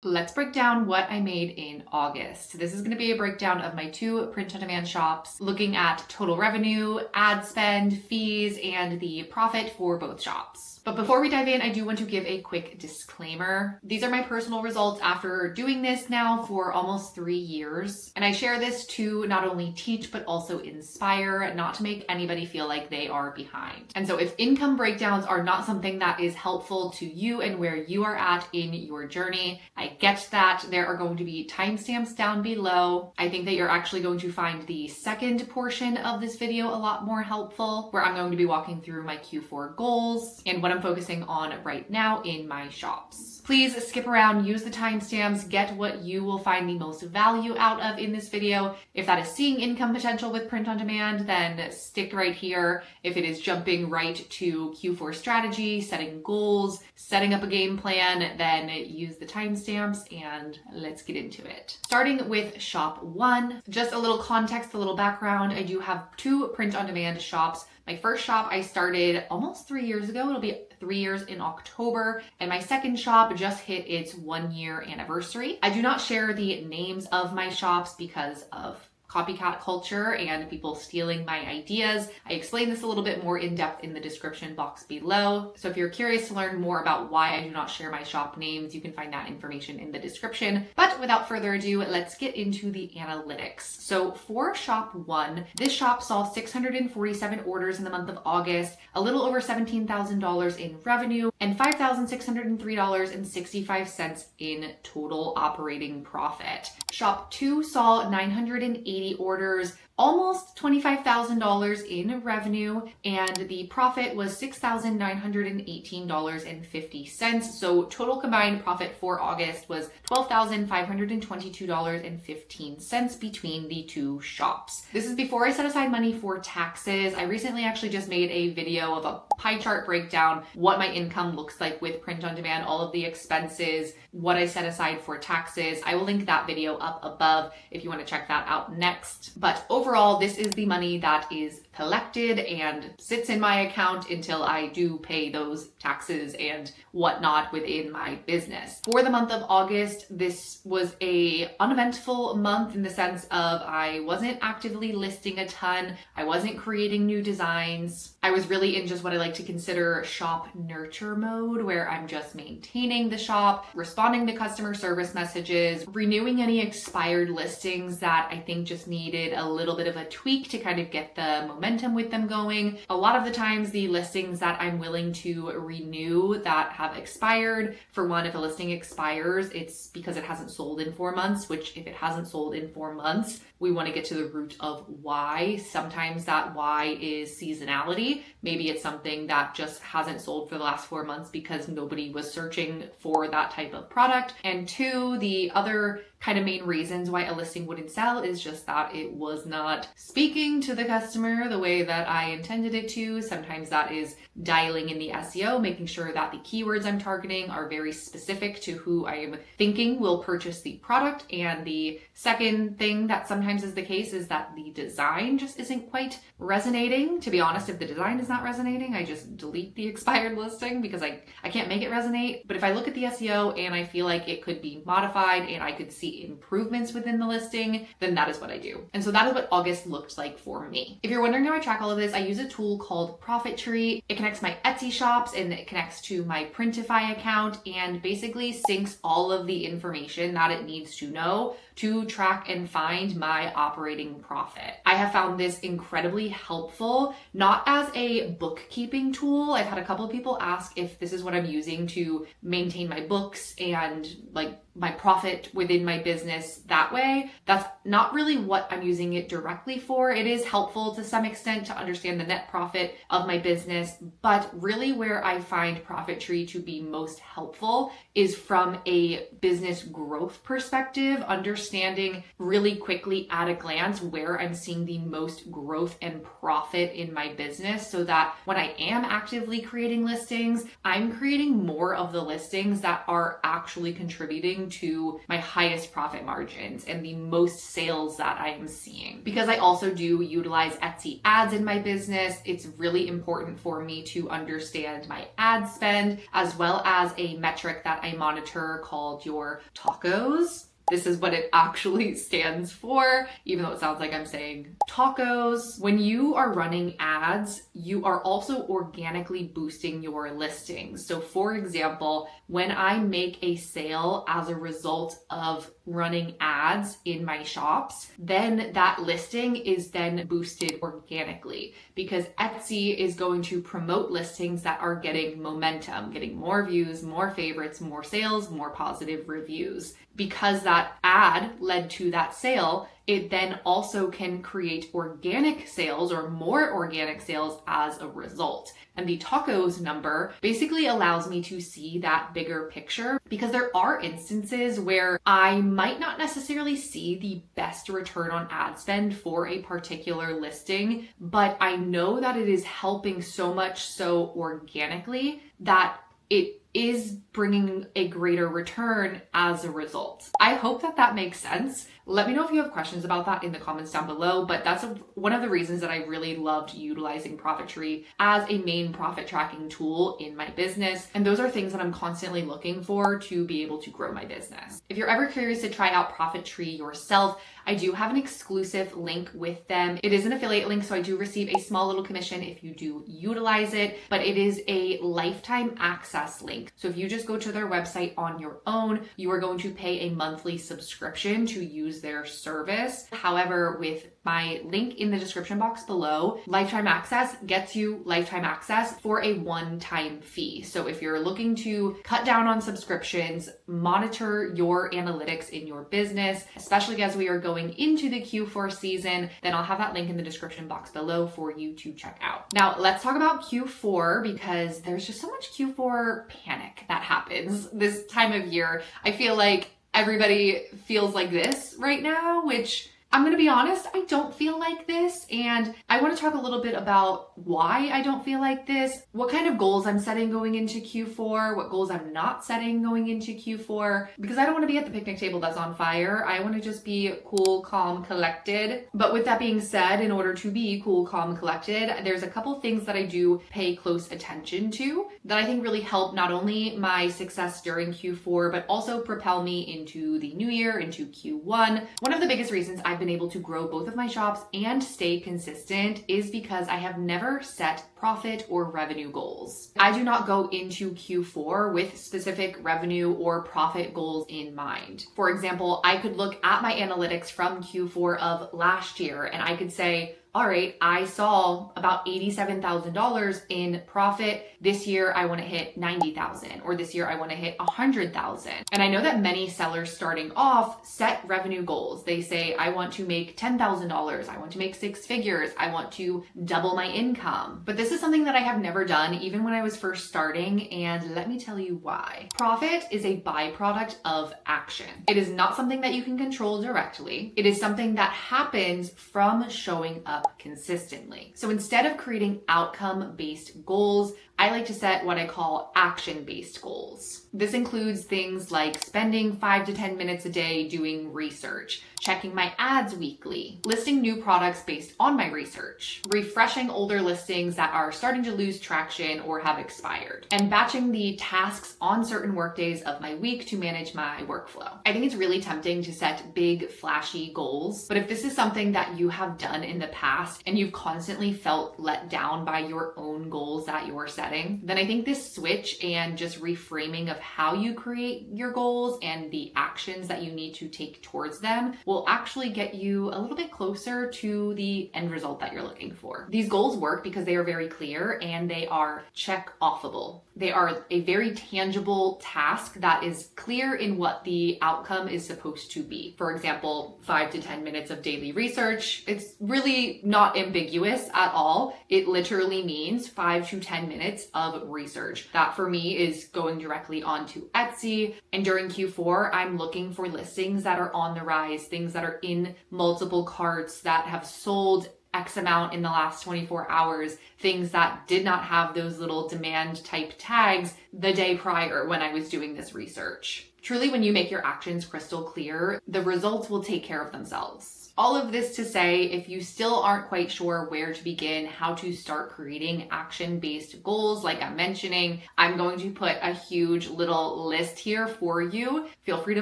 Let's break down what I made in August. This is going to be a breakdown of my 2 print-on-demand shops, looking at total revenue, ad spend, fees, and the profit for both shops. But before we dive in, I do want to give a quick disclaimer. These are my personal results after doing this now for almost 3 years. And I share this to not only teach, but also inspire, not to make anybody feel like they are behind. And so if income breakdowns are not something that is helpful to you and where you are at in your journey, I get that. There are going to be timestamps down below. I think that you're actually going to find the second portion of this video a lot more helpful, where I'm going to be walking through my Q4 goals and what I'm focusing on right now in my shops. Please skip around, use the timestamps, get what you will find the most value out of in this video. If that is seeing income potential with print on demand, then stick right here. If it is jumping right to Q4 strategy, setting goals, setting up a game plan, then use the timestamps and let's get into it. Starting with shop 1, just a little context, a little background. I do have 2 print on demand shops. My first shop I started almost 3 years ago. It'll be 3 years in October. And my second shop just hit its 1-year anniversary. I do not share the names of my shops because of copycat culture and people stealing my ideas. I explain this a little bit more in depth in the description box below. So if you're curious to learn more about why I do not share my shop names, you can find that information in the description. But without further ado, let's get into the analytics. So for shop 1, this shop saw 647 orders in the month of August, a little over $17,000 in revenue, and $5,603.65 in total operating profit. Shop 2 saw 980 orders, almost $25,000 in revenue, and the profit was $6,918.50. So total combined profit for August was $12,522.15 between the 2 shops. This is before I set aside money for taxes. I recently actually just made a video of a pie chart breakdown, what my income looks like with print on demand, all of the expenses, what I set aside for taxes. I will link that video up above if you want to check that out next. But overall, this is the money that is collected and sits in my account until I do pay those taxes and whatnot within my business. For the month of August, this was a uneventful month in the sense of I wasn't actively listing a ton. I wasn't creating new designs. I was really in just what I like to consider shop nurture mode, where I'm just maintaining the shop, responding to customer service messages, renewing any expired listings that I think just needed a little bit of a tweak to kind of get the momentum with them going. A lot of the times the listings that I'm willing to renew that have expired, for one, if a listing expires, it's because it hasn't sold in 4 months, which if it hasn't sold in 4 months, we want to get to the root of why. Sometimes that why is seasonality. Maybe it's something that just hasn't sold for the last 4 months because nobody was searching for that type of product. And 2, the other kind of main reasons why a listing wouldn't sell is just that it was not speaking to the customer the way that I intended it to. Sometimes that is dialing in the SEO, making sure that the keywords I'm targeting are very specific to who I am thinking will purchase the product. And the second thing that sometimes is the case is that the design just isn't quite resonating. To be honest, if the design is not resonating, I just delete the expired listing because I can't make it resonate. But if I look at the SEO and I feel like it could be modified and I could see improvements within the listing, then that is what I do. And so that is what August looked like for me. If you're wondering how I track all of this, I use a tool called Profit Tree. It connects my Etsy shops and it connects to my Printify account and basically syncs all of the information that it needs to know to track and find my operating profit. I have found this incredibly helpful, not as a bookkeeping tool. I've had a couple of people ask if this is what I'm using to maintain my books and like my profit within my business that way. That's not really what I'm using it directly for. It is helpful to some extent to understand the net profit of my business, but really where I find Profit Tree to be most helpful is from a business growth perspective, understanding really quickly at a glance where I'm seeing the most growth and profit in my business, so that when I am actively creating listings, I'm creating more of the listings that are actually contributing to my highest highest profit margins and the most sales that I am seeing. Because I also do utilize Etsy ads in my business, it's really important for me to understand my ad spend, as well as a metric that I monitor called your tacos. This is what it actually stands for, even though it sounds like I'm saying tacos. When you are running ads, you are also organically boosting your listings. So for example, when I make a sale as a result of running ads in my shops, then that listing is then boosted organically because Etsy is going to promote listings that are getting momentum, getting more views, more favorites, more sales, more positive reviews. Because that ad led to that sale, it then also can create organic sales or more organic sales as a result. And the tacos number basically allows me to see that bigger picture because there are instances where I might not necessarily see the best return on ad spend for a particular listing, but I know that it is helping so much so organically that it is bringing a greater return as a result. I hope that that makes sense. Let me know if you have questions about that in the comments down below, but that's one of the reasons that I really loved utilizing Profitry as a main profit tracking tool in my business. And those are things that I'm constantly looking for to be able to grow my business. If you're ever curious to try out Profitry yourself, I do have an exclusive link with them. It is an affiliate link, so I do receive a small little commission if you do utilize it, but it is a lifetime access link. So if you just go to their website on your own, you are going to pay a monthly subscription to use their service. However, with my link in the description box below, lifetime access gets you lifetime access for a one-time fee. So if you're looking to cut down on subscriptions, monitor your analytics in your business, especially as we are going into the Q4 season, then I'll have that link in the description box below for you to check out. Now, let's talk about Q4 because there's just so much Q4 panic that happens this time of year. I feel like everybody feels like this right now, which I'm going to be honest, I don't feel like this, and I want to talk a little bit about why I don't feel like this, what kind of goals I'm setting going into Q4, what goals I'm not setting going into Q4, because I don't want to be at the picnic table that's on fire. I want to just be cool, calm, collected. But with that being said, in order to be cool, calm, collected, there's a couple things that I do pay close attention to that I think really help not only my success during Q4, but also propel me into the new year, into Q1. One of the biggest reasons I've been able to grow both of my shops and stay consistent is because I have never set profit or revenue goals. I do not go into Q4 with specific revenue or profit goals in mind. For example, I could look at my analytics from Q4 of last year and I could say, all right, I saw about $87,000 in profit. This year I want to hit 90,000, or this year I want to hit 100,000. And I know that many sellers starting off set revenue goals. They say, I want to make $10,000. I want to make six figures. I want to double my income. But this is something that I have never done, even when I was first starting. And let me tell you why. Profit is a byproduct of action. It is not something that you can control directly. It is something that happens from showing up consistently. So instead of creating outcome-based goals, I like to set what I call action-based goals. This includes things like spending 5 to 10 minutes a day doing research, checking my ads weekly, listing new products based on my research, refreshing older listings that are starting to lose traction or have expired, and batching the tasks on certain workdays of my week to manage my workflow. I think it's really tempting to set big, flashy goals, but if this is something that you have done in the past and you've constantly felt let down by your own goals that you're setting, then I think this switch and just reframing of how you create your goals and the actions that you need to take towards them will actually get you a little bit closer to the end result that you're looking for. These goals work because they are very clear and they are check-offable. They are a very tangible task that is clear in what the outcome is supposed to be. For example, 5 to 10 minutes of daily research. It's really not ambiguous at all. It literally means 5 to 10 minutes of research. That for me is going directly onto Etsy. And during Q4, I'm looking for listings that are on the rise, things that are in multiple carts that have sold X amount in the last 24 hours, things that did not have those little demand type tags the day prior when I was doing this research. Truly, when you make your actions crystal clear, the results will take care of themselves. All of this to say, if you still aren't quite sure where to begin, how to start creating action-based goals, like I'm mentioning, I'm going to put a huge little list here for you. Feel free to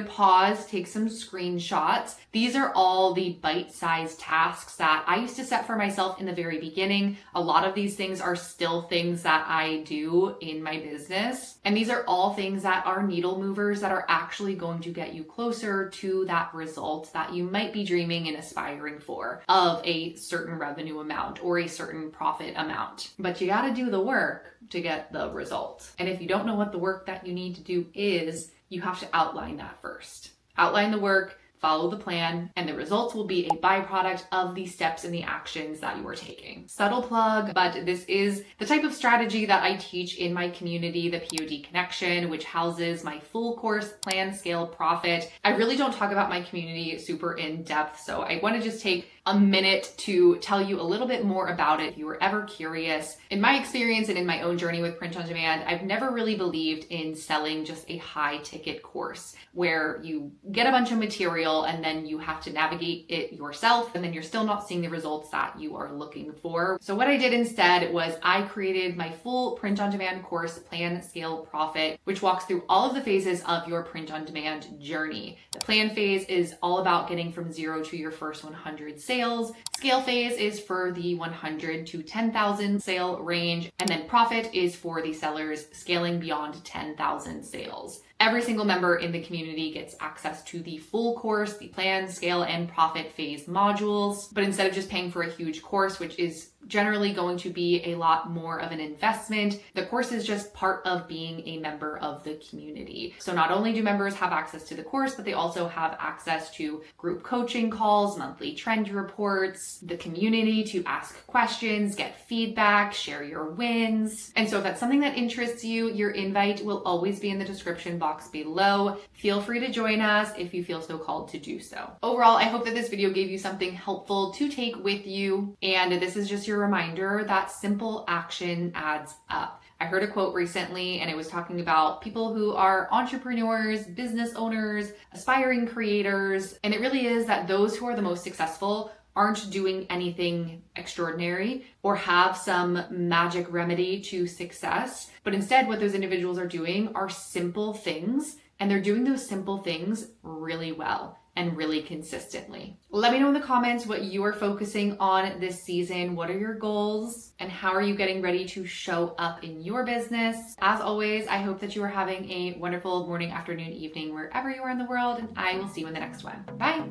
pause, take some screenshots. These are all the bite-sized tasks that I used to set for myself in the very beginning. A lot of these things are still things that I do in my business. And these are all things that are needle movers that are actually going to get you closer to that result that you might be dreaming and aspiring for, of a certain revenue amount or a certain profit amount. But you got to do the work to get the result. And if you don't know what the work that you need to do is, you have to outline that first. Outline the work, follow the plan, and the results will be a byproduct of the steps and the actions that you are taking. Subtle plug, but this is the type of strategy that I teach in my community, the POD Connection, which houses my full course Plan, Scale, Profit. I really don't talk about my community super in depth, so I want to just take a minute to tell you a little bit more about it if you were ever curious. In my experience and in my own journey with print on demand, I've never really believed in selling just a high ticket course where you get a bunch of material and then you have to navigate it yourself and then you're still not seeing the results that you are looking for. So what I did instead was I created my full print on demand course, Plan, Scale, Profit, which walks through all of the phases of your print on demand journey. The plan phase is all about getting from 0 to your first 100 sales. Scale phase is for the 100 to 10,000 sale range, and then profit is for the sellers scaling beyond 10,000 sales. Every single member in the community gets access to the full course, the plan, scale, and profit phase modules. But instead of just paying for a huge course, which is generally going to be a lot more of an investment, the course is just part of being a member of the community. So not only do members have access to the course, but they also have access to group coaching calls, monthly trend reports, the community to ask questions, get feedback, share your wins. And so if that's something that interests you, your invite will always be in the description box below. Feel free to join us if you feel so called to do so. Overall, I hope that this video gave you something helpful to take with you. And this is just your reminder that simple action adds up. I heard a quote recently and it was talking about people who are entrepreneurs, business owners, aspiring creators. And it really is that those who are the most successful aren't doing anything extraordinary or have some magic remedy to success, but instead what those individuals are doing are simple things, and they're doing those simple things really well and really consistently. Let me know in the comments what you are focusing on this season. What are your goals and how are you getting ready to show up in your business? As always, I hope that you are having a wonderful morning, afternoon, evening, wherever you are in the world, and I will see you in the next one. Bye.